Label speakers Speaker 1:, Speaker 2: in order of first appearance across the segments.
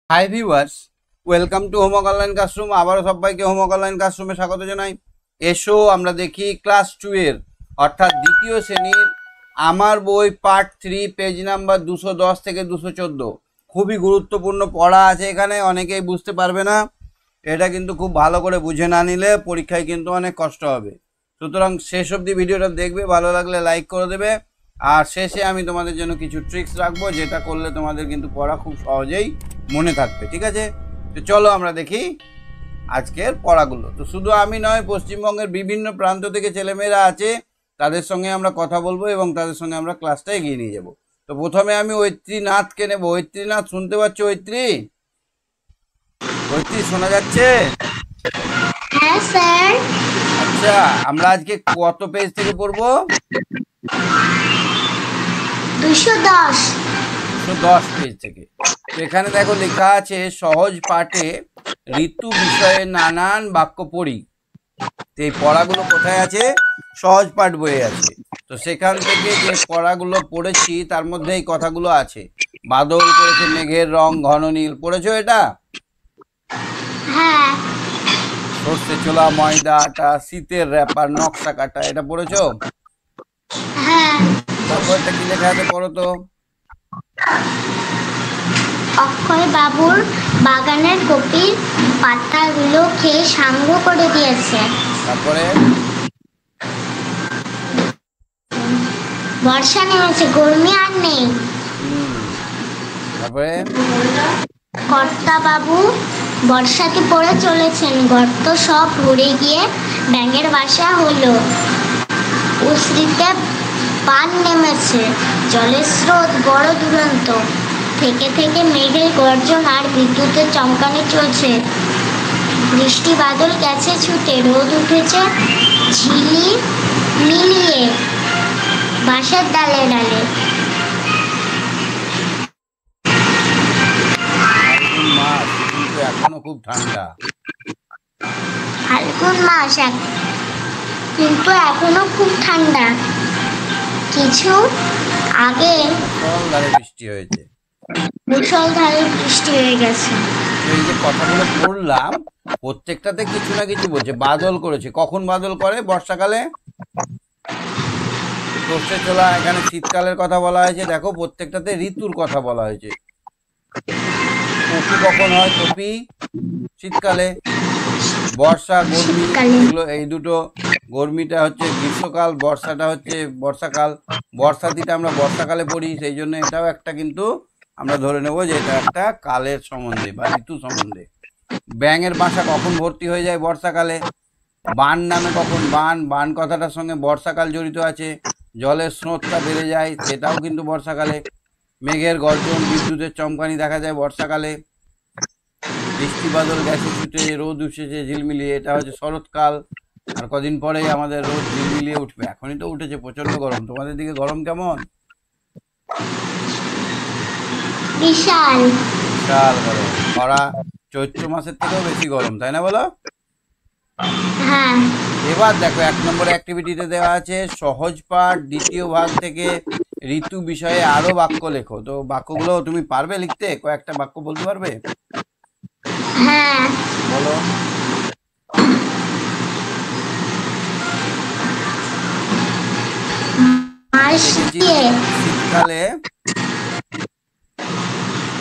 Speaker 1: Hi viewers, welcome to homework online classroom. আবারও সবাইকে homework online ক্লাসরুমে স্বাগত জানাই। এসো আমরা দেখি ক্লাস 2 এর অর্থাৎ দ্বিতীয় শ্রেণীর আমার বই পার্ট 3 পেজ নাম্বার 210 থেকে 214। খুবই গুরুত্বপূর্ণ পড়া আছে এখানে, অনেকেই বুঝতে পারবে না। এটা কিন্তু খুব ভালো করে বুঝে না নিলে পরীক্ষায় কিন্তু অনেক কষ্ট হবে। সুতরাং শেষ অবধি ভিডিওটা দেখবে, ভালো লাগলে লাইক করে দেবে। আর শেষে আমি তোমাদের জন্য কিছু ট্রিক্স রাখবো, যেটা করলে তোমাদের কিন্তু পড়া খুব সহজেই মনে থাকবে। ঠিক আছে, তো চলো আমরা দেখি আজকের পড়াগুলো। তো শুধু আমি নয়, পশ্চিমবঙ্গের বিভিন্ন প্রান্ত থেকে ছেলেমেয়েরা আছে, তাদের সঙ্গে আমরা কথা বলবো এবং তাদের সঙ্গে আমরা ক্লাসটা এগিয়ে নিয়ে যাব। তো প্রথমে আমি ঐত্রীনাথকে নেবো। ঐত্রীনাথ, শুনতে পাচ্ছ? ঐত্রী, শোনা যাচ্ছে?
Speaker 2: হ্যাঁ স্যার।
Speaker 1: আচ্ছা, আমরা আজকে কত পেজ থেকে পড়বো?
Speaker 2: 210
Speaker 1: পেজ থেকে। এখানে দেখো লেখা আছে সহজ পাঠে ঋতু বিষয়ে নানান বাক্য পড়ি। তো এই পড়াগুলো কোথায় আছে? সহজ পাঠ বইয়ে আছে। তো সেখান থেকে যে পড়াগুলো পড়েছি তার মধ্যে এই কথাগুলো আছে। বাদল করেছে মেঘের রং ঘন নীল, পড়েছো এটা?
Speaker 2: হ্যাঁ।
Speaker 1: সর্ষে ছোলা ময়দা আটা শীতের র্যাপার নকশা কাটা, এটা পড়েছো?
Speaker 2: হ্যাঁ।
Speaker 1: তারপরটা কি লেখা আছে পড়ো তো।
Speaker 2: অক্ষয় বাবুর বাগানের কপির পাতাগুলো খেয়ে সাঙ্গ করে দিয়েছে।
Speaker 1: তারপরে
Speaker 2: বর্ষা নেমেছে, গরমি আর নেই।
Speaker 1: তারপরে
Speaker 2: কর্তা বাবু বর্ষাকে পড়ে চলেছেন, গর্ত সব ভরে গিয়ে ব্যাঙের বাসা হলো। উশ্রিতে পান নেমেছে, জলের স্রোত বড় দুরন্ত, থেকে থেকে মেঘের গর্জন আর বিদ্যুতের চমকানি চলছে। বৃষ্টি বাদল গেছে ছুটে, রোদ উঠেছে ঝিলি মিলিয়ে বাঁশের ডালে ডালে।
Speaker 1: মাস কিন্তু এখনো খুব ঠান্ডা।
Speaker 2: ফাল্গুন মাস কিন্তু এখনো খুব ঠান্ডা। কিছু আগে
Speaker 1: মুষলধারে বৃষ্টি হয়েছে।
Speaker 2: মুষলধারে বৃষ্টি হয়ে গেছে।
Speaker 1: এই যে কথাগুলো পড়লাম প্রত্যেকটাতে কিছু না কিছু বলছে। বাদল করেছে, কখন বাদল করে? বর্ষাকালে। সর্ষে ছোলা, এখানে শীতকালের কথা বলা হয়েছে। দেখো প্রত্যেকটাতে ঋতুর কথা বলা হয়েছে। কপি কখন হয়? কপি শীতকালে। বর্ষা গরমি, এগুলো এই দুটো। গরমিটা হচ্ছে গ্রীষ্মকাল, বর্ষাটা হচ্ছে বর্ষাকাল। বর্ষাতিটা আমরা বর্ষাকালে পড়ি, সেই জন্য এটাও একটা কিন্তু আমরা ধরে নেব যে এটা একটা কালের সম্বন্ধে বা ঋতু সম্বন্ধে। ব্যাঙের বাসা কখন ভর্তি হয়ে যায়? বর্ষাকালে। বান নামে কখন? বান কথাটার সঙ্গে বর্ষাকাল জড়িত আছে। জলের স্রোতটা বেড়ে যায়, সেটাও কিন্তু বর্ষাকালে। মেঘের গর্জন বিদ্যুতের চমকানি দেখা যায় বর্ষাকালে। বৃষ্টি বাদল গেছে ছুটে, রোদ উঠেছে ঝিলমিলিয়ে, এটা হচ্ছে শরৎকাল। আর কদিন পরেই আমাদের রোদ ঝিলমিলিয়ে উঠবে। এখনই তো উঠেছে, প্রচন্ড গরম। তোমাদের দিকে গরম কেমন?
Speaker 2: বিশাল
Speaker 1: গরম। খরা চৈত্র মাসের থেকেও বেশি গরম, তাই না বলো?
Speaker 2: হ্যাঁ।
Speaker 1: এবার দেখো 1 নম্বর অ্যাক্টিভিটিতে দেওয়া আছে সহজ পাঠ দ্বিতীয় ভাগ থেকে ঋতু বিষয়ে আরো বাক্য লেখো। তো বাক্যগুলো তুমি পারবে লিখতে? কয়েকটা বাক্য বলতে পারবে?
Speaker 2: হ্যাঁ।
Speaker 1: বলো। শীতকালে,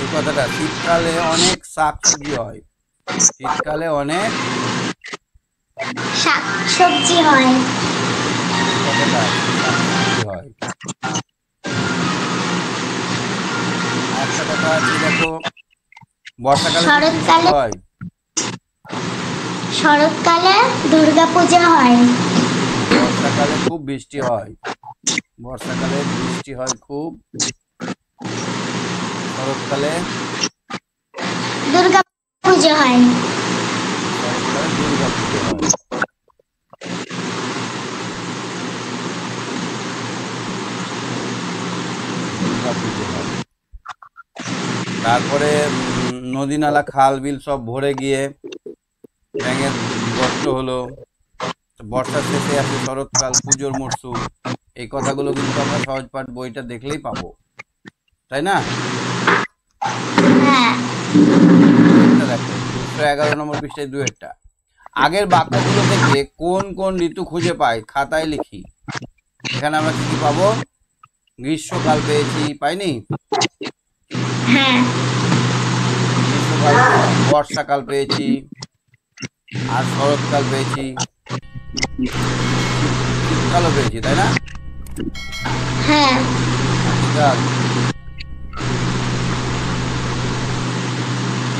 Speaker 1: এই কথাটা, শীতকালে অনেক শাকসবজি হয়। শীতকালে অনেক
Speaker 2: শাকসবজি হয়।
Speaker 1: কথাটা শাকসবজি হয়। একটা কথা আছে দেখো, বর্ষাকালে হয়।
Speaker 2: শরৎকালে দুর্গা পূজা হয়।
Speaker 1: বর্ষাকালে খুব বৃষ্টি হয়। বর্ষাকালে বৃষ্টি হয় খুব। শরৎকালে
Speaker 2: দুর্গা পূজা হয়।
Speaker 1: শরৎকালে দুর্গা পুজো হয়। দুর্গা পুজো হয়। তারপরে নদী নালা খাল বিল সব ভরে গিয়ে ব্যাঙের গর্ত হলো। বর্ষার শেষে আসে শরৎকাল, পুজোর মরশুম। এই কথাগুলো কিন্তু আমরা সহজ পাঠ বইটা দেখলেই পাবো, তাই না?
Speaker 2: হ্যাঁ।
Speaker 1: 111 নম্বর পৃষ্ঠায় 2-টা। আগের বাক্যগুলো থেকে কোন কোন ঋতু খুঁজে পাই খাতায় লিখি। এখানে আমরা কি পাবো? গ্রীষ্মকাল পেয়েছি, পাইনি?
Speaker 2: হ্যাঁ।
Speaker 1: গ্রীষ্মকাল পেয়েছি, বর্ষাকাল পেয়েছি, আর শরৎকাল পেয়েছি, শীতকালও পেয়েছি, তাই না?
Speaker 2: হ্যাঁ।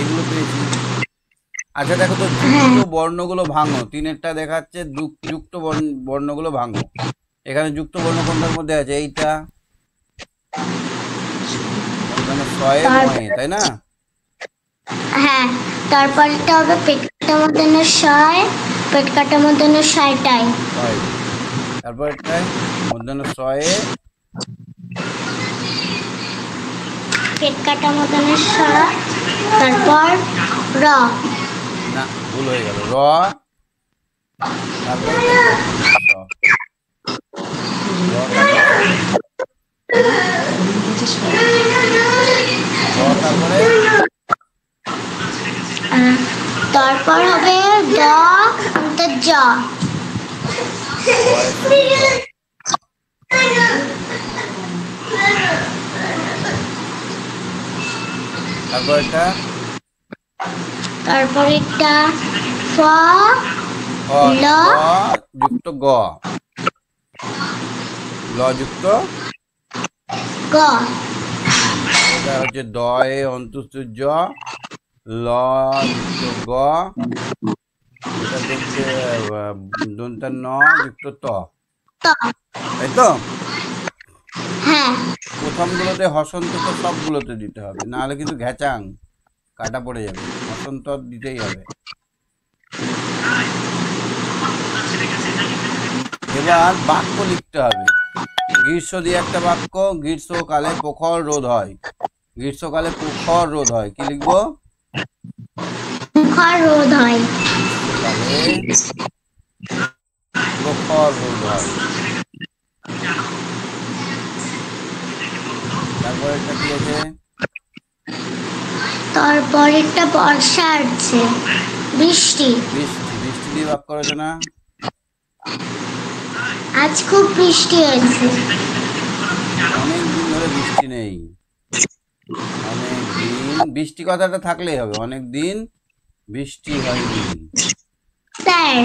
Speaker 1: এগুলো পেয়েছি। আচ্ছা দেখো তো, যুক্ত বর্ণগুলো ভাঙো। 3-এরটা দেখাচ্ছে যুক্ত বর্ণগুলো ভাঙো। এখানে যুক্ত বর্ণ কোনটার মধ্যে আছে? এইটা ছয়ে ময়ে, তাই না?
Speaker 2: হ্যাঁ, তারপরটা হবে পেট কাটা মধ্যে শয়, পেট কাটা মধ্যে শয়টাই।
Speaker 1: তারপর এটাই মধ্যাহ্ন ছয়ে
Speaker 2: পেট কাটা মধ্যে শয়, তারপর র।
Speaker 1: না, ভুল হয়ে গেল। র, তারপর
Speaker 2: তারপর হবে দ অন্তর জ।
Speaker 1: তারপর এটা
Speaker 2: তারপর একটা ফ ল
Speaker 1: যুক্ত গ, ল যুক্ত
Speaker 2: গ।
Speaker 1: এটা হচ্ছে দয়ে অন্তঃ ল যুক্ত গ, এটা হচ্ছে দন্তার ন যুক্ত ত, তাই তো?
Speaker 2: হ্যাঁ।
Speaker 1: প্রথমগুলোতে হসন্ত তো সবগুলোতে দিতে হবে, নাহলে কিন্তু ঘ্যাচাং কাটা পড়ে যাবে। হসন্ত দিতেই হবে। এবার বাক্য লিখতে হবে। গ্রীষ্ম দিয়ে একটা বাক্য, গ্রীষ্মকালে প্রখর রোদ হয়। গ্রীষ্মকালে প্রখর রোদ হয়, কি লিখবো?
Speaker 2: প্রখর রোদ হয়।
Speaker 1: প্রখর রোদ হয়। তারপর একটা কি আছে?
Speaker 2: তারপর একটা বর্ষা আছে, বৃষ্টি।
Speaker 1: বৃষ্টি, বৃষ্টি দিয়ে বাক্য রচনা।
Speaker 2: আজ খুব বৃষ্টি হয়েছে।
Speaker 1: অনেকদিন ধরে বৃষ্টি নেই। অনেকদিন, বৃষ্টি কথাটা থাকলেই হবে। অনেকদিন বৃষ্টি হয়নি।
Speaker 2: স্যার,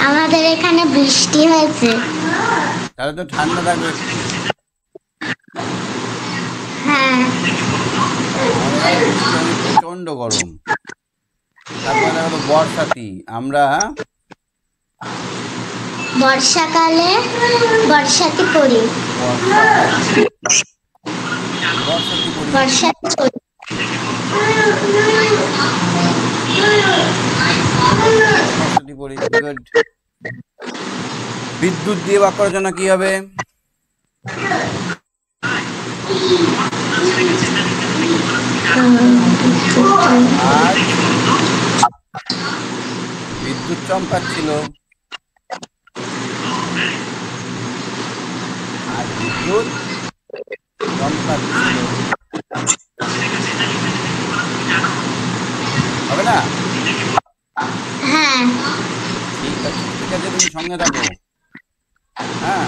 Speaker 2: আমাদের এখানে বৃষ্টি হয়েছে।
Speaker 1: তাহলে তো ঠান্ডা থাকবে একটু।
Speaker 2: হ্যাঁ।
Speaker 1: প্রচন্ড গরম। তারপরে হলো বর্ষাতি। আমরা
Speaker 2: বর্ষাকালে বর্ষাতি পড়ি। বর্ষাতি পড়ি।
Speaker 1: গুড। বিদ্যুৎ দিয়ে বাক্য রচনা কি হবে? আর বিদ্যুৎ চমকাচ্ছিল। আর বিদ্যুৎ চমকাচ্ছিল, হবে না?
Speaker 2: হ্যাঁ।
Speaker 1: ঠিক আছে, ঠিক আছে, তুমি সঙ্গে থাকো। হ্যাঁ।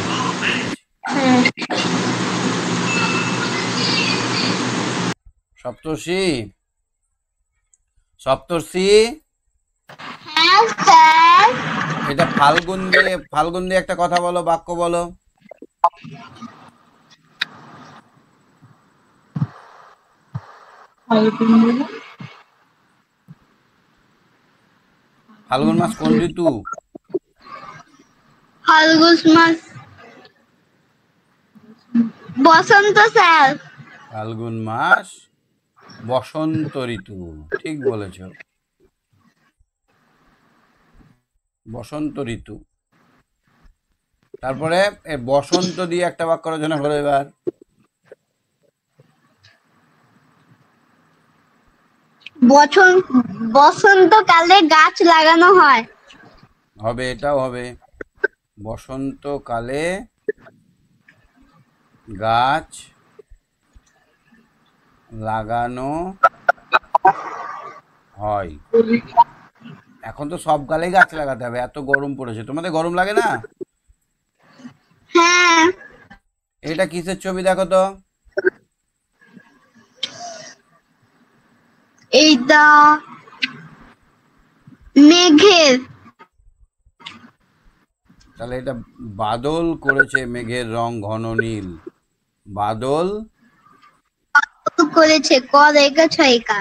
Speaker 1: সপ্তর্ষি, সপ্তর্ষি।
Speaker 2: হ্যাঁ স্যার।
Speaker 1: এটা ফাল্গুন দিয়ে একটা কথা বলো, বাক্য বলো। ফাল্গুন মাস কোন ঋতু?
Speaker 2: ফাল্গুন মাস বসন্ত স্যার।
Speaker 1: ফাল্গুন মাস বসন্ত ঋতু, ঠিক বলেছ, বসন্ত ঋতু। তারপরে বসন্ত দিয়ে একটা বাক্য রচনা করো এবার।
Speaker 2: বসন্তকালে গাছ লাগানো হয়।
Speaker 1: হবে, এটাও হবে। বসন্তকালে গাছ লাগানো হয়। এখন তো সব গালেই গাছ লাগাতে হবে, এত গরম পড়েছে। তোমাদের গরম লাগে না?
Speaker 2: হ্যাঁ,
Speaker 1: এটা কিসের ছবি দেখো তো?
Speaker 2: এইটা মেঘের।
Speaker 1: তাহলে এটা বাদল করেছে, মেঘের রং ঘন নীল। বাদল
Speaker 2: করেছে ক রেখা ছয়কা।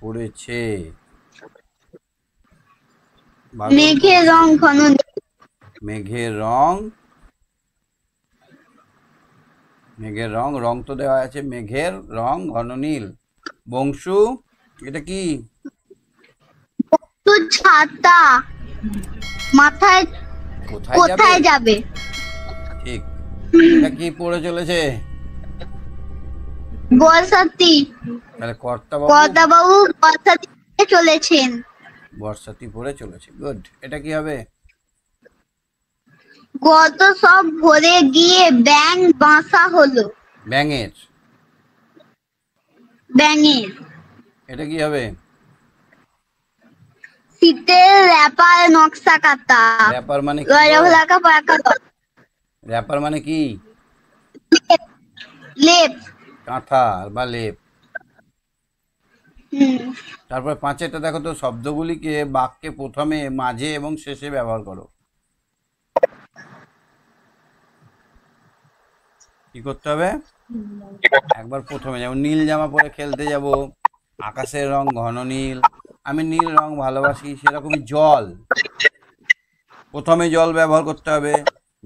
Speaker 1: করেছে, বাদল
Speaker 2: মেঘের
Speaker 1: করেছে।
Speaker 2: রং ঘন নীল।
Speaker 1: মেঘের রং, মেঘের রং, রং তো দেওয়া আছে, মেঘের রং ঘন নীল। বংশু, এটা কি?
Speaker 2: তো ছাতা মাথায়
Speaker 1: কোথায় যাবে?
Speaker 2: কোথায় যাবে?
Speaker 1: ঠিক। এটা কি পড়ে চলেছে?
Speaker 2: বর্ষাতি।
Speaker 1: তাহলে কর্তা বাবু
Speaker 2: কর্তা বাবু বর্ষাতি চলেছেন।
Speaker 1: বর্ষাতি পড়ে চলেছে। গুড। এটা কি হবে?
Speaker 2: গত সব ভরে গিয়ে ব্যাং বাসা হলো।
Speaker 1: ব্যাঙের।
Speaker 2: ব্যাঙের।
Speaker 1: এটা কি হবে?
Speaker 2: শীতের র্যাপার নকশা কাটা।
Speaker 1: র্যাপার মানে কি গো? র্যাপার মানে কি?
Speaker 2: লেপ।
Speaker 1: কাঁথা বা লেপ।
Speaker 2: হুম।
Speaker 1: তারপর পাঁচেরটা দেখো তো, শব্দগুলিকে বাক্যে প্রথমে, মাঝে এবং শেষে ব্যবহার করো। কি করতে হবে? একবার প্রথমে, যেমন নীল জামা পরে খেলতে যাব, আকাশের রং ঘন নীল, আমি নীল রং ভালোবাসি, সেরকমই জল, প্রথমে জল ব্যবহার করতে হবে।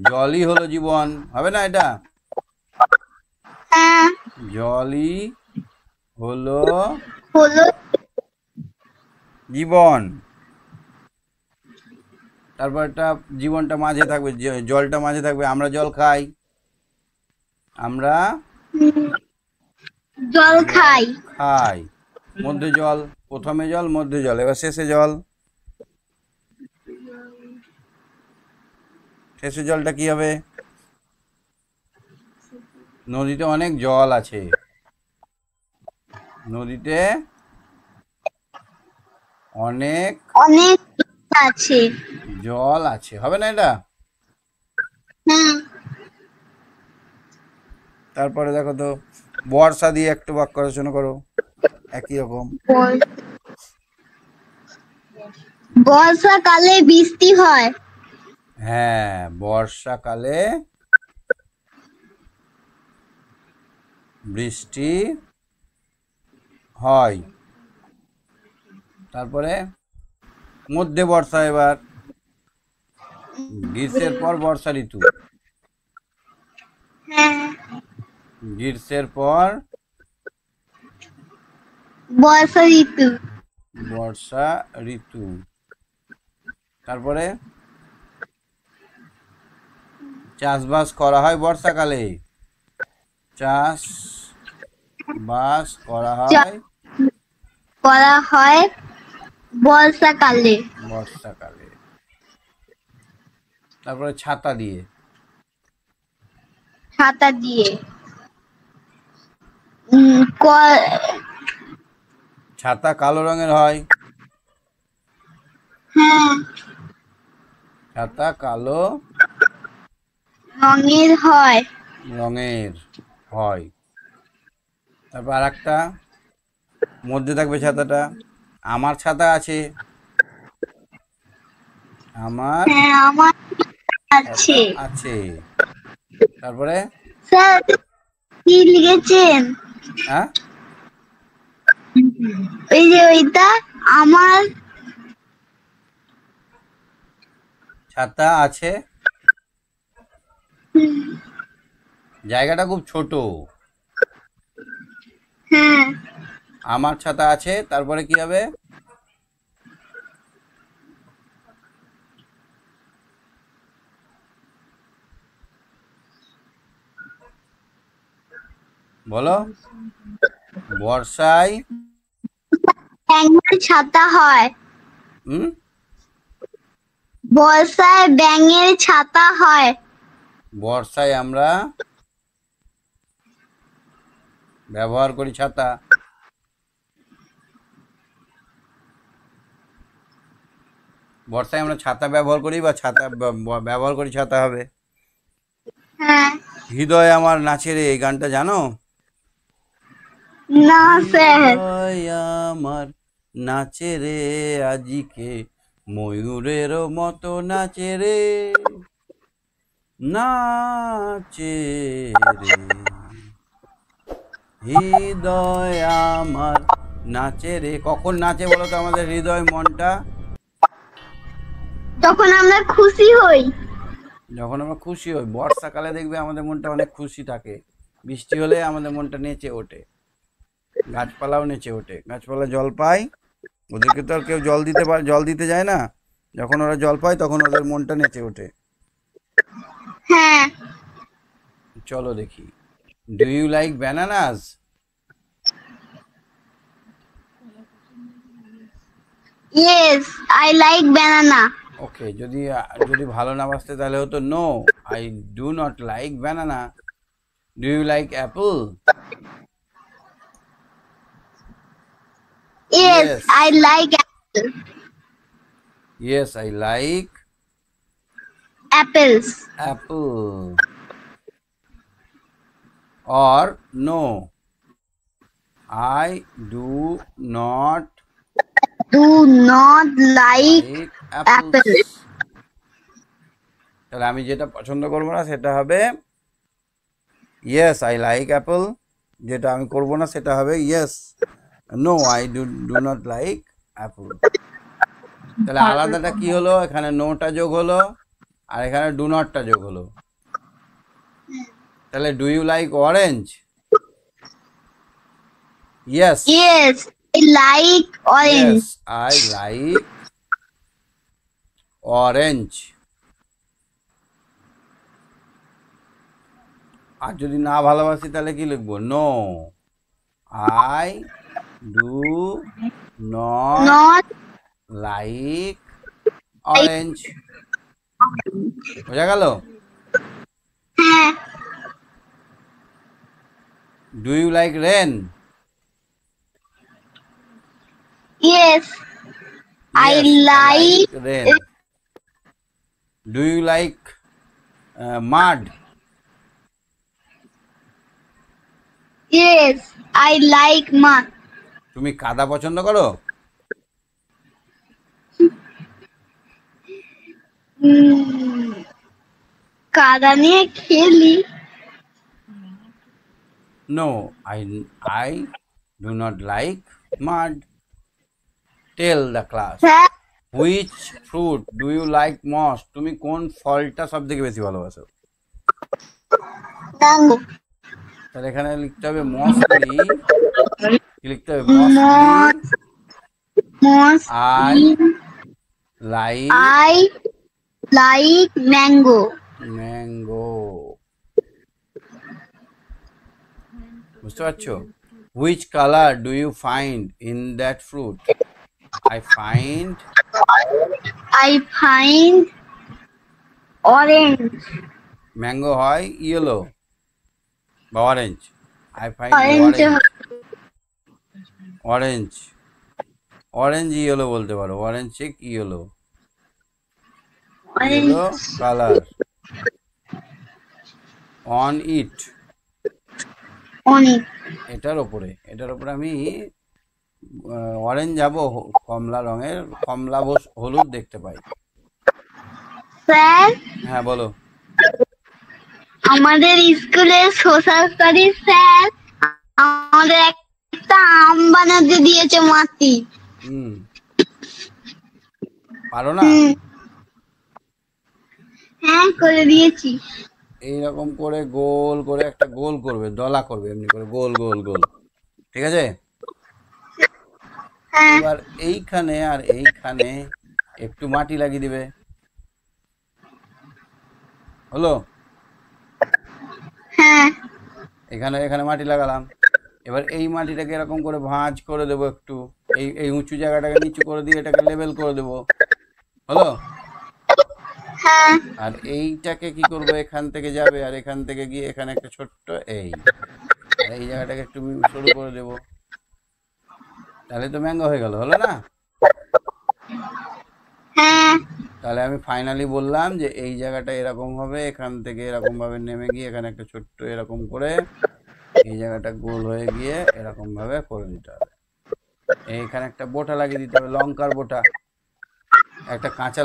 Speaker 1: জলই হলো জীবন, হবে না এটা?
Speaker 2: হ্যাঁ,
Speaker 1: জলই হলো
Speaker 2: হলো।
Speaker 1: জীবন। তারপর একটা জীবনটা মাঝে থাকবে, জলটা মাঝে থাকবে। আমরা জল খাই, আমরা
Speaker 2: জল খাই।
Speaker 1: খাই। মধ্যে জল, প্রথমে জল, মধ্যে জল, এবার শেষে জল। শেষে জলটা কি হবে? নদীতে অনেক জল আছে, নদীতে অনেক
Speaker 2: অনেক আছে।
Speaker 1: জল আছে, হবে না এটা?
Speaker 2: হ্যাঁ,
Speaker 1: তারপরে দেখো তো, বর্ষা দিয়ে একটু বাক্য রচনা করো, একই রকম।
Speaker 2: বর্ষাকালে বৃষ্টি হয়।
Speaker 1: হ্যাঁ, বর্ষাকালে বৃষ্টি হয়। তারপরে মধ্যে বর্ষা, এবার গ্রীষ্মের পর বর্ষা ঋতু।
Speaker 2: হ্যাঁ,
Speaker 1: গ্রীষ্মের পর
Speaker 2: বর্ষা ঋতু।
Speaker 1: বর্ষা ঋতু। তারপরে চাষবাস করা হয় বর্ষাকালে, চাষবাস করা হয়
Speaker 2: করা হয় বর্ষাকালে।
Speaker 1: বর্ষাকালে। তারপরে ছাতা দিয়ে।
Speaker 2: ছাতা দিয়ে। উম, ক-
Speaker 1: ছাতা কালো রঙের হয়,
Speaker 2: হ্যাঁ,
Speaker 1: ছাতা কালো
Speaker 2: রঙের হয়।
Speaker 1: রঙের হয়। তারপর আর একটা, মধ্যে থাকবে ছাতাটা। আমার ছাতা আছে, আমার
Speaker 2: হ্যাঁ, আমার
Speaker 1: ছাতা
Speaker 2: আছে।
Speaker 1: আছে। তারপরে
Speaker 2: স্যার কি লিখেছেন?
Speaker 1: হ্যাঁ,
Speaker 2: ওই যে ওইটা আমার।
Speaker 1: ছাতা আছে, জায়গাটা খুব ছোট।
Speaker 2: হ্যাঁ,
Speaker 1: আমার ছাতা আছে, তারপরে কি হবে? বলো। বর্ষায়
Speaker 2: ব্যাঙের ছাতা হয়।
Speaker 1: হুম,
Speaker 2: বর্ষায় ব্যাঙের ছাতা হয়।
Speaker 1: বর্ষায় আমরা ব্যবহার করি ছাতা। বর্ষায় আমরা ছাতা ব্যবহার করি বা ছাতা ব্যবহার করি, ছাতা হবে।
Speaker 2: হ্যাঁ।
Speaker 1: হৃদয় আমার নাচে রে, এই গানটা জানো?
Speaker 2: না স্যার।
Speaker 1: হৃদয় আমার নাচে রে আজিকে, ময়ূরের মতো নাচে রে, নাচে রে। হৃদয় আমার নাচে রে, কখন নাচে বলো তো আমাদের হৃদয়, মনটা?
Speaker 2: তখন আমরা খুশি হই।
Speaker 1: যখন আমরা খুশি হই। বর্ষাকালে দেখবে আমাদের মনটা অনেক খুশি থাকে, বৃষ্টি হলে আমাদের মনটা নেচে ওঠে, গাছপালাও নেচে ওঠে, গাছপালা জল পায়, ওদেরকে তো আর কেউ জল দিতে যায় না, যখন ওরা জল পায় তখন ওদের মনটা নেচে ওঠে।
Speaker 2: হ্যাঁ।
Speaker 1: চলো দেখি, do you like bananas?
Speaker 2: Yes, I like banana.
Speaker 1: Okay, যদি যদি ভালো না বাসতে তাহলে হতো no, I do not like banana. Do you like apple?
Speaker 2: Yes,
Speaker 1: Yes.
Speaker 2: I like apple.
Speaker 1: Yes, I like
Speaker 2: apples.
Speaker 1: apple. Or no, I do not
Speaker 2: do not like
Speaker 1: like
Speaker 2: apple.
Speaker 1: apples. তাহলে আমি যেটা পছন্দ করবো না সেটা হবে yes, I like apple. যেটা আমি করবো না সেটা হবে yes, no, I do not like apple. তাহলে আলাদাটা কি হলো? এখানে নোটা যোগ হলো আর এখানে ডু নটটা যোগ হলো। তাহলে do you like orange? Yes.
Speaker 2: Yes, I like orange.
Speaker 1: Yes, I like orange. আর যদি না ভালোবাসি তাহলে কি লিখবো? No, I do not
Speaker 2: not
Speaker 1: like orange. বোঝা গেল?
Speaker 2: হ্যাঁ।
Speaker 1: Do you like rain?
Speaker 2: Yes, I like
Speaker 1: rain. Do you like mud?
Speaker 2: Yes, I like mud.
Speaker 1: তুমি কাদা পছন্দ করো?
Speaker 2: কাদা নিয়ে খেলি।
Speaker 1: No, I do not like mud. Tell the class.
Speaker 2: Sir,
Speaker 1: Which fruit do you like most? তুমি কোন ফলটা সব থেকে বেশি ভালোবাসো?
Speaker 2: ম্যাঙ্গো।
Speaker 1: তাহলে এখানে লিখতে হবে mostly, কি লিখতে হবে? Mostly I like
Speaker 2: I like mango.
Speaker 1: mango. বুঝতে পারছো? Which color do you find in that fruit? I find
Speaker 2: I find orange.
Speaker 1: mango হয় yellow বা orange. I find
Speaker 2: orange.
Speaker 1: orange. Orange yellow বলতে পারো, orange check yellow. Yellow color on it.
Speaker 2: অনেক।
Speaker 1: এটার উপরে আমি অরেঞ্জ যাবো, কমলা রঙের, কমলা হলুদ দেখতে পাই।
Speaker 2: স্যার,
Speaker 1: হ্যাঁ বলো।
Speaker 2: আমাদের স্কুলে সোশ্যাল স্টাডিজ স্যার আমাদের একটা আম বানাতে দিয়েছে মাটি।
Speaker 1: পারো না?
Speaker 2: হ্যাঁ, করে দিয়েছি।
Speaker 1: এইরকম করে গোল করে একটা গোল করবে, দলা করবে, এমনি করে গোল গোল গোল, ঠিক আছে?
Speaker 2: হ্যাঁ।
Speaker 1: এবার এইখানে আর এইখানে একটু মাটি লাগিয়ে দিবে, হলো?
Speaker 2: হ্যাঁ।
Speaker 1: এখানে এখানে মাটি লাগালাম। এবার এই মাটিটাকে এরকম করে ভাঁজ করে দেবো একটু, এই উঁচু জায়গাটাকে নিচু করে দিয়ে এটাকে লেভেল করে দেবো, হলো?
Speaker 2: হ্যাঁ।
Speaker 1: আর এইটাকে কি করব? এখান থেকে যাবে আর এখান থেকে গিয়ে এখানে একটা ছোট্ট এই জায়গাটাকে একটু সরু করে দেব, তাহলে তো ম্যাঙ্গো হয়ে গেল, হলো না?
Speaker 2: হ্যাঁ
Speaker 1: তাহলে আমি ফাইনালি বললাম যে এই জায়গাটা এরকম হবে, এখান থেকে এরকম ভাবে নেমে গিয়ে এখানে একটা ছোট্ট এরকম করে এই জায়গাটা গোল হয়ে গিয়ে এরকম ভাবে করে দিতে হবে। এইখানে একটা বোটা লাগিয়ে দিতে হবে, লঙ্কার বোটা। একটা কাঁচা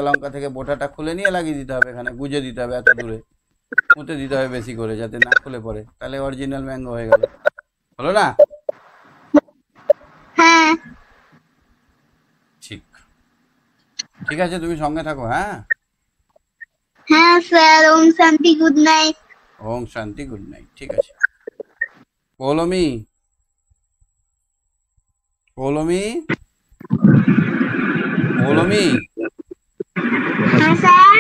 Speaker 1: লঙ্কা থেকে বোটাটা খুলে নিয়ে লাগিয়ে দিতে হবে, এখানে গুজে দিতে হবে এত দূরে, পুঁতে দিতে হবে বেশি করে যাতে না খুলে পড়ে, তাহলে অরিজিনাল ম্যাঙ্গো হয়ে গেল। হলো না?
Speaker 2: হ্যাঁ
Speaker 1: ঠিক ঠিক আছে, তুমি সঙ্গে থাকো। হ্যাঁ
Speaker 2: হ্যাঁ স্যার, ওম শান্তি, গুড নাইট।
Speaker 1: ওম শান্তি, গুড নাইট। ঠিক আছে। পৌলমি, পৌলমি, পৌলমি,
Speaker 2: হ্যাঁ স্যার।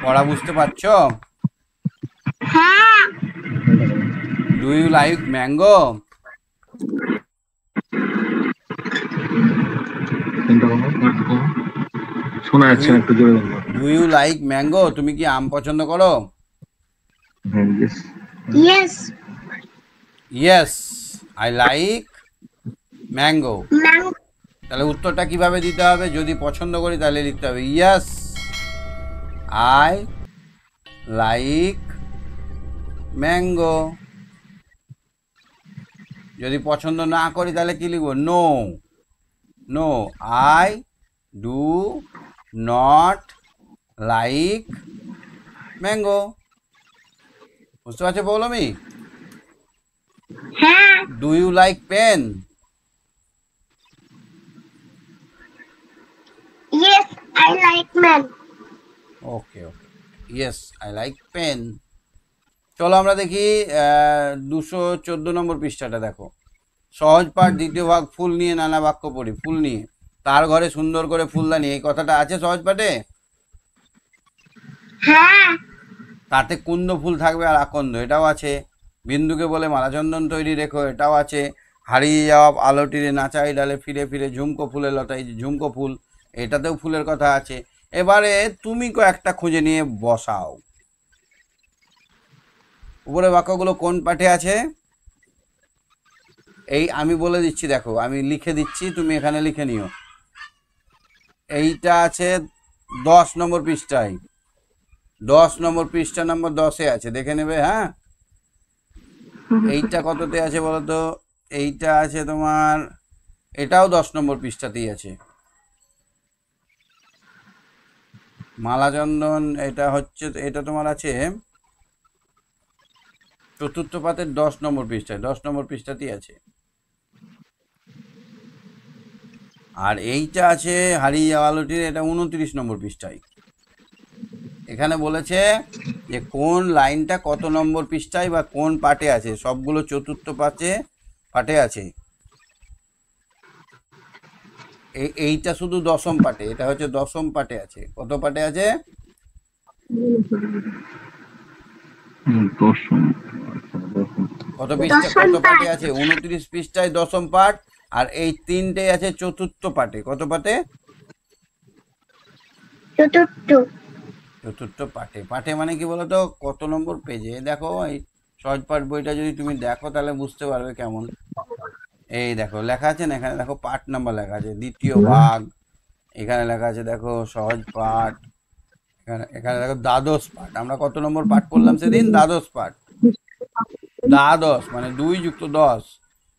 Speaker 1: পড়া বুঝতে পারছো?
Speaker 2: হ্যাঁ
Speaker 1: ডু ইউ লাইক ম্যাঙ্গো?
Speaker 3: শোনা যাচ্ছে না, একটু জোরে বলবো।
Speaker 1: Do you like mango? তুমি কি আম পছন্দ করো?
Speaker 2: Yes
Speaker 1: yes, I like mango.
Speaker 2: Ma'am.
Speaker 1: তাহলে উত্তরটা কিভাবে দিতে হবে? যদি পছন্দ করি তাহলে লিখতে হবে ইয়েস আই লাইক ম্যাঙ্গো। যদি পছন্দ না করি তাহলে কি লিখবো? No, no I do not like mango. বুঝতে পারছো পৌলমি?
Speaker 2: হ্যাঁ
Speaker 1: do you like pen?
Speaker 2: Yes I like ma'am.
Speaker 1: Okay okay, yes I like pen. চলো আমরা দেখি 214 নম্বর পৃষ্ঠাটা দেখো। সহজ পাঠ দ্বিতীয় ভাগ, ফুল নিয়ে নানা বাক্য পড়ি। ফুল নিয়ে, তার ঘরে সুন্দর করে ফুলদানি, এই কথাটা আছে সহজ পাঠে।
Speaker 2: হ্যাঁ
Speaker 1: তাতে কুন্দ ফুল থাকবে আর আকন্দ, এটাও আছে। বিন্দুকে বলে মালাচন্দন তৈরি রেখো, এটাও আছে। হারিয়ে যাওয়া আলোটিরে নাচাই ডালে ফিরে ফিরে ঝুমকো ফুলের লতাই, ঝুমকো ফুল, এটাতেও ফুলের কথা আছে। এবারে তুমি কয়েকটা খুঁজে নিয়ে বসাও। উপরে বাক্যগুলো কোন পাঠে আছে? এই আমি বলে দিচ্ছি, দেখো আমি লিখে দিচ্ছি, তুমি এখানে লিখে নিও। এইটা আছে 10 নম্বর পৃষ্ঠায়, 10 নম্বর পৃষ্ঠা নম্বর 10-এ আছে, দেখে নেবে। হ্যাঁ, এইটা কততে আছে বলো তো? এইটা আছে তোমার, এটাও 10 নম্বর পৃষ্ঠাতেই আছে। মালাচন্দন, এটা হচ্ছে, এটা তোমার আছে চতুর্থ পাতের 10 নম্বর পৃষ্ঠায়, 10 নম্বর পৃষ্ঠাতেই আছে। আর এইটা আছে হারিয়ে যাওয়া আলোটির, এটা 29 নম্বর পৃষ্ঠায়। এখানে বলেছে যে কোন লাইনটা কত নম্বর পৃষ্ঠায় বা কোন পাঠে আছে, সবগুলো চতুর্থ পাঠে আছে। এইটা শুধু দশম পাঠে, এটা হচ্ছে দশম পাঠে আছে। কত পাঠে আছে? কত পৃষ্ঠা, কত পাঠে আছে? 29 পৃষ্ঠায় দশম পাঠ। আর এই তিনটে আছে চতুর্থ পাঠে। কত পাঠে?
Speaker 2: চতুর্থ।
Speaker 1: চতুর্থ পাঠে। পাঠে মানে কি বলতো, কত নম্বর পেজে? দেখো এই সহজ পাঠ বইটা যদি তুমি দেখো তাহলে বুঝতে পারবে কেমন। এই দেখো লেখা আছে না, এখানে দেখো পাঠ নাম্বার লেখা আছে, দ্বিতীয় ভাগ। এখানে লেখা আছে দেখো সহজ পাঠ। এখানে এখানে দেখো দ্বাদশ পাঠ। আমরা কত নম্বর পাঠ করলাম সেদিন? দ্বাদশ পাঠ। দ্বাদশ মানে 2 যুক্ত 10,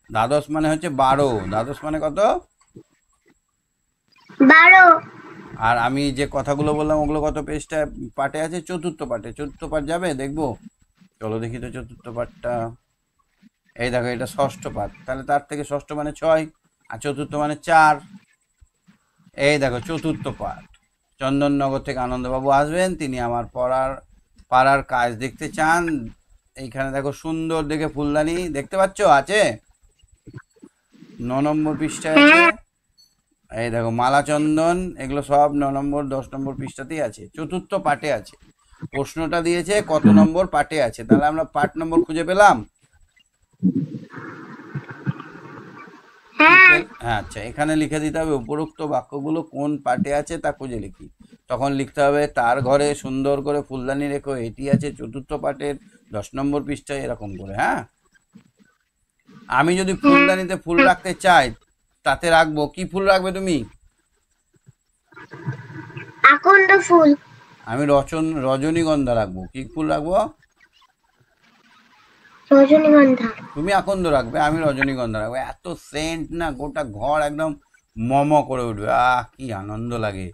Speaker 1: দ্বাদশ মানে হচ্ছে 12, দ্বাদশ মানে কত?
Speaker 2: 12।
Speaker 1: আর আমি যে কথাগুলো বললাম ওগুলো কত পৃষ্ঠা পাঠে আছে? চতুর্থ পাঠে। চতুর্থ পাঠ যাবে দেখবো? চলো দেখি তো চতুর্থ পাঠটা। এই দেখো এটা ষষ্ঠ পাঠ, তাহলে তার থেকে ষষ্ঠ মানে 6 আর চতুর্থ মানে 4। এই দেখো চতুর্থ পাঠ। চন্দননগর থেকে আনন্দবাবু আসবেন, তিনি আমার পাড়ার কাজ দেখতে চান। এইখানে দেখো সুন্দর দেখে ফুলদানি, দেখতে পাচ্ছ আছে 9 নম্বর পৃষ্ঠায় আছে। এই দেখো মালাচন্দন, এগুলো সব 9 নম্বর 10 নম্বর পৃষ্ঠাতেই আছে, চতুর্থ পাঠে আছে। প্রশ্নটা দিয়েছে কত নম্বর পাঠে আছে, তাহলে আমরা পাঠ নম্বর খুঁজে পেলাম। আচ্ছা, এখানে লিখে দিতে হবে উপরোক্ত বাক্যগুলো কোন পাঠে আছে তা খুঁজে লিখি। তখন লিখতে হবে তার ঘরে সুন্দর করে ফুলদানি রেখো, এটি আছে চতুর্থ পাঠের 10 নম্বর পৃষ্ঠায়, এরকম করে। হ্যাঁ, আমি যদি ফুলদানিতে ফুল রাখতে চাই তাতে রাখবো, কি ফুল রাখবে তুমি?
Speaker 2: আকন্দ ফুল,
Speaker 1: আমি রজনীগন্ধা রাখবো। কি ফুল রাখবো?
Speaker 2: রজনীগন্ধা,
Speaker 1: তুমি আকন্দ রাখবে, আমি রজনীগন্ধা রাখবো। এত সেন্ট না, গোটা ঘর একদম করে উঠবে। কি আনন্দ লাগে।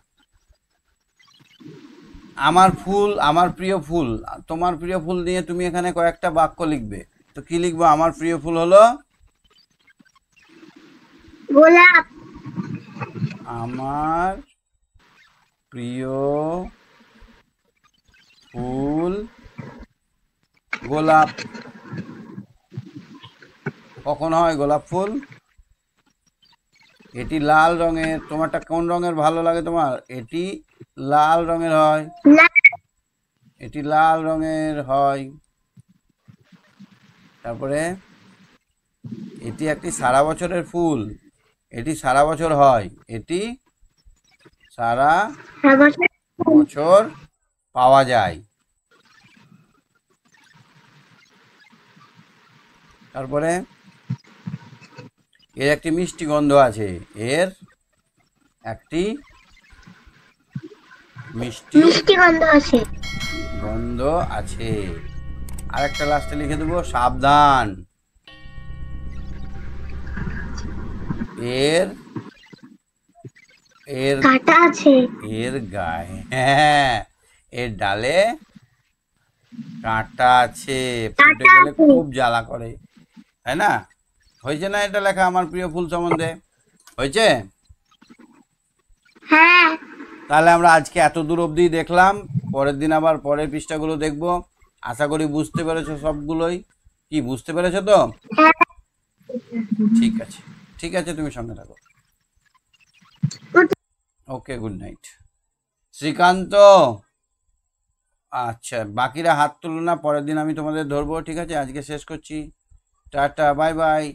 Speaker 1: আমার ফুল, আমার প্রিয় ফুল। তোমার প্রিয় ফুল নিয়ে তুমি এখানে কয়েকটা বাক্য লিখবে। তো কি লিখবো? আমার প্রিয় ফুল হলো
Speaker 2: গোলাপ,
Speaker 1: আমার প্রিয় ফুল গোলাপ। কখন হয় গোলাপ ফুল? এটি লাল রঙের। তোমারটা কোন রঙের ভালো লাগে তোমার? এটি লাল রঙের হয়।
Speaker 2: লাল,
Speaker 1: এটি লাল রঙের হয়। তারপরে এটি একটি সারা বছরের ফুল। এটি সারা বছর হয়। এটি সারা
Speaker 2: বছর,
Speaker 1: বছর পাওয়া যায়। তারপরে এর একটি মিষ্টি গন্ধ আছে। এর একটি মিষ্টি
Speaker 2: মিষ্টি গন্ধ আছে।
Speaker 1: গন্ধ আছে। আর একটা লাস্টে লিখে দেবো সাবধান। এর এর
Speaker 2: কাঁটা আছে।
Speaker 1: এর গায়ে, হ্যাঁ, এর ডালে কাঁটা আছে। ফুটে
Speaker 2: কাঁটা
Speaker 1: গেলে
Speaker 2: আছে।
Speaker 1: খুব জ্বালা করে, তাই না? হয়েছে না এটা লেখা আমার প্রিয় ফুল সম্বন্ধে? হয়েছে?
Speaker 2: হ্যাঁ,
Speaker 1: তাহলে আমরা আজকে এত দূর অবধি দেখলাম। পরের দিন আবার পরের পৃষ্ঠাগুলো দেখব। আশা করি বুঝতে পেরেছো সবগুলোই। কি বুঝতে পেরেছো তো?
Speaker 2: হ্যাঁ,
Speaker 1: ঠিক আছে, ঠিক আছে, তুমি সঙ্গে থাকো। ওকে, গুড নাইট। শ্রীকান্ত, আচ্ছা, বাকিরা হাত তুলো না, পরের দিন আমি তোমাদের ধরবো। ঠিক আছে, আজকে শেষ করছি। Tata, bye bye.